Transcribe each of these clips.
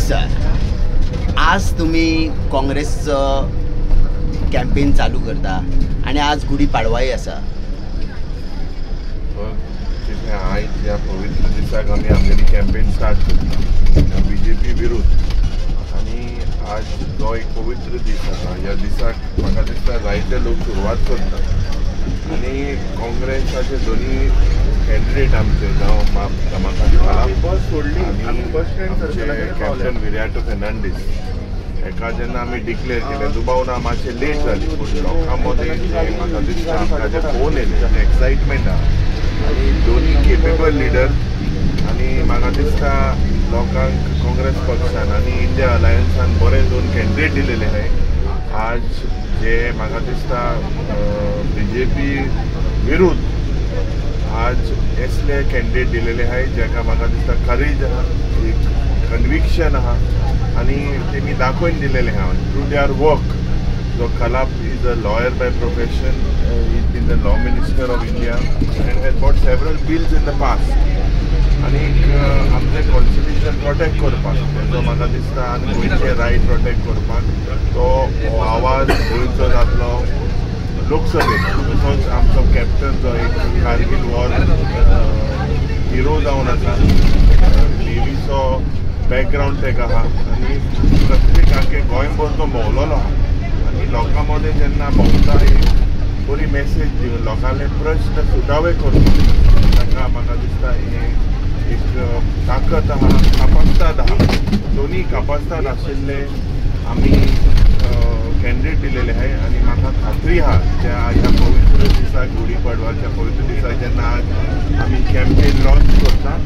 Sir, आज तुम्ही काँग्रेसचं कॅम्पेन चालू करता आणि आज गुढीपाडवाय आसा. आयज ह्या पवित्र दिसाक आमी आमगेली कॅम्पेन स्टार्ट करता बीजेपी विरुद्ध. आणि आज जो एक पवित्र दीस आसा, ह्या दिसाक म्हाका दिसता जायते लोक सुरवात करतात आणि काँग्रेसाचे दोन्ही कॅन्डिडेट आमचे जावं रमाकांत बाला आणि कॅप्टन विराटो फेर्नांडीस एका जेन्ना आमी डिक्लेअर केले दुबावना मातशें लेट जाली, पूण लोकां मदें जे म्हाका दिसता आमकां जे फोन येयले तें एक्सायटमेंट आहा आणि दोन्ही केपेबल लिडर. आणि म्हाका दिसता लोकांक काँग्रेस पक्षान आणि इंडिया अलायन्सान बरे दोन कॅन्डिडेट दिलेले आहाय. आज जे म्हाका दिसता बीजेपी विरुद्ध आज असले कॅन्डिडेट दिलेले आहाय जेका म्हाका दिसता करेज आहा, एक कन्विक्शन आहा आणि तेमी दाखोवन दिलेले आहा थ्रू देअर वर्क. जो कलाप is a lawyer by profession, he's been the law minister of India and has brought several bills in the past. आणि आमचे कॉन्स्टिट्यूशन प्रोटेक्ट करपाक तेजो म्हाका दिसता आनी गोंयचे रायट प्रोटेक्ट करपाक तो आवाज गोंयचो जातलो लोकसभेत. तसोच आमचो कॅप्टन जो एक कारगिल वॉर हिरो जावन आसा, नेवीचो बॅकग्रावंड तेका आहा आणि प्रत्येक आख्खे गोंयभर तो भोंवलोलो आहा आणि लोकां मदें जेन्ना भोंवता एक बरी मेसेज दिवन लोकांले प्रश्न सुटावे करपाक ताका म्हाका दिसता हे एक ताकद आहा, कापास्ताद आहा. दोन्ही कापास्ताद आशिल्ले आमी कॅन्डिडेट दिलेले आहाय आणि म्हाका खात्री आहा त्या ह्या पवित्र दिसाक गुढीपाडवाच्या पवित्र दिसाक जेन्ना आज आमी कॅम्पेन लॉन्च करता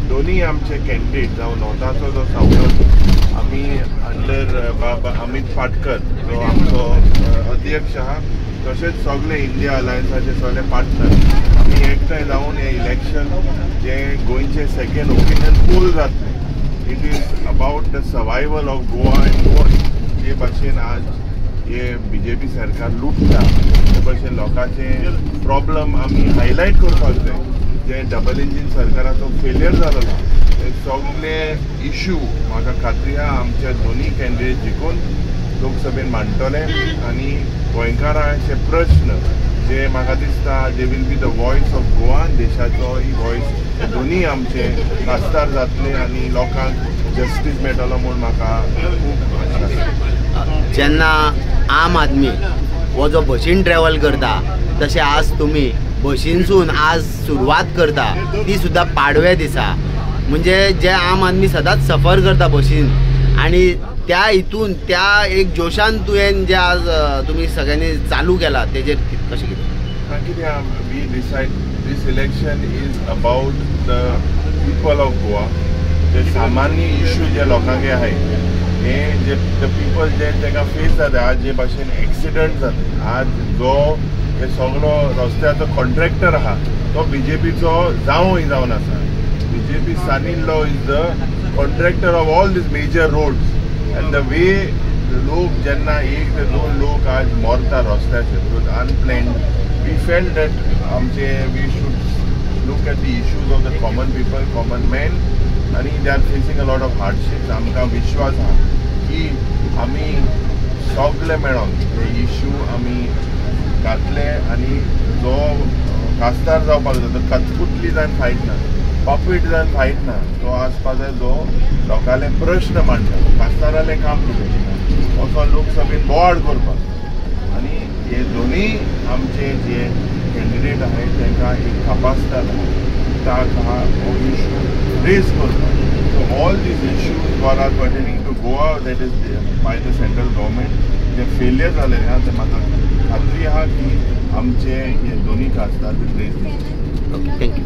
दोन्ही आमचे कॅन्डिडेट जावं नॉर्थाचो जो सावळो आमी अंडर बाबा अमित पाटकर जो आमचो अध्यक्ष आहा, तशेंच सगळे इंडिया अलायन्साचे सगळे पार्टनर आमी एकठांय जावन हे इलेक्शन जे गोंयचे सेकेंड ओपिनियन पोल जातले. It is about the survival of Goa end Goa. जे भाशेन आज हे बीजेपी सरकार लुटता ते भाशेन लोकांचे प्रॉब्लम आमी हायलायट करपाक जाय. जे डबल इंजीन सरकाराचो फेलियर जालोलो ते सगळे इश्यू म्हाका खात्री आहा आमचे दोन्ही कॅन्डिडेट जिखून लोकसभेन मांडटले आणि गोंयकारांचे प्रश्न जे म्हाका दिसता they will be the voice of Goa, देशाचो ही वॉयस दोन्ही आमचे खासदार जातले आणि लोकांक जस्टीस मेळटलो म्हूण म्हाका खूब आशा आसा. जेन्ना आम आदमी हो जो बसीन ट्रॅव्हल करता तशें आज तुम्ही बसीनसून आज सुरवात करता ती सुद्धा पाडव्या दिसा, म्हणजे जे आम आदमी सदांच सफर करता बसीन आणि त्या हितून त्या एक जोशान तुवें जे आज तुम्ही सगळ्यांनी चालू केला तेजेर कशें कितें we decide this election is about the people of Goa. जे सामान्य इश्यू जे लोकांगे आहाय हे जे द पीपल जे ताका फेस जाता आज जे भाशेन एक्सिडंट जाता आज जो हे सगळो रस्त्याचो कॉन्ट्रॅक्टर आहा तो बीजेपीचो जावन आसा. BJP son in law is the contractor of all these major roads and the way लोक जेन्ना एक ते दोन लोक आज मरता रस्त्याचेर अनप्लॅन्ड, वी फेल्ट दॅट आमचे we should look at the issues of the common people, common man आणि they are facing a lot of hardships. आमकां विश्वास आहा की आमी सगळे मेळोन हे इश्यू आमी घातले आणि जो खासदार जावपाक जाय तो कचकुटली जावन फायट ना, पॉपिट जावन फायट ना, तो आसपा जाय जो लोकांले प्रश्न मांडटा. खासदाराले काम कितें असो लोकसभेत बोवाळ करपाक आणि हे दोन्ही आमचे जे कॅन्डिडेट आहाय तांकां एक कापास्ताद आहा हो इश्यू रेज करपाक. सो ऑल दीस इश्यूज वर are pertaining to Goa that is by the central government जे फेलियर जालेले आहा ते म्हाका खात्री आहा की आमचे हे दोन्ही खासदार रेज. थँक्यू.